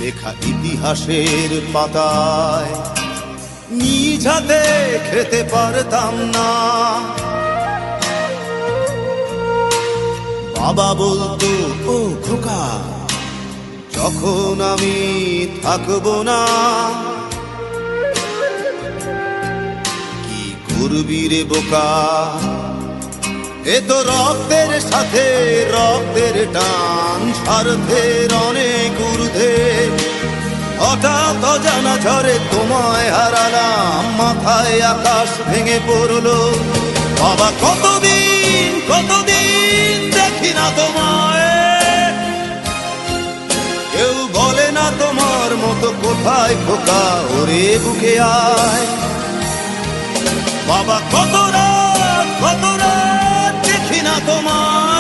লেখা ইতিহাসের পাতায় নিজ হাতে খেতে পারতাম না। বাবা বলতো, ও খোকা, যখন আমি থাকবো না, কি করবি রে বোকা, এ তো রক্তের সাথে রক্তের টান, স্বার্থের অনেক ঊর্ধ্বে। হঠাৎ অজানা ঝড়ে তোমায় হারালাম, মাথায় আকাশ ভেঙে পড়লো। বাবা কতদিন কতদিন দেখি না তোমায়, কেউ বলে না তোমার মতো কোথায় খোকা, ওরে বুকে আয়। বাবা কত রাত দেখি না তোমায়,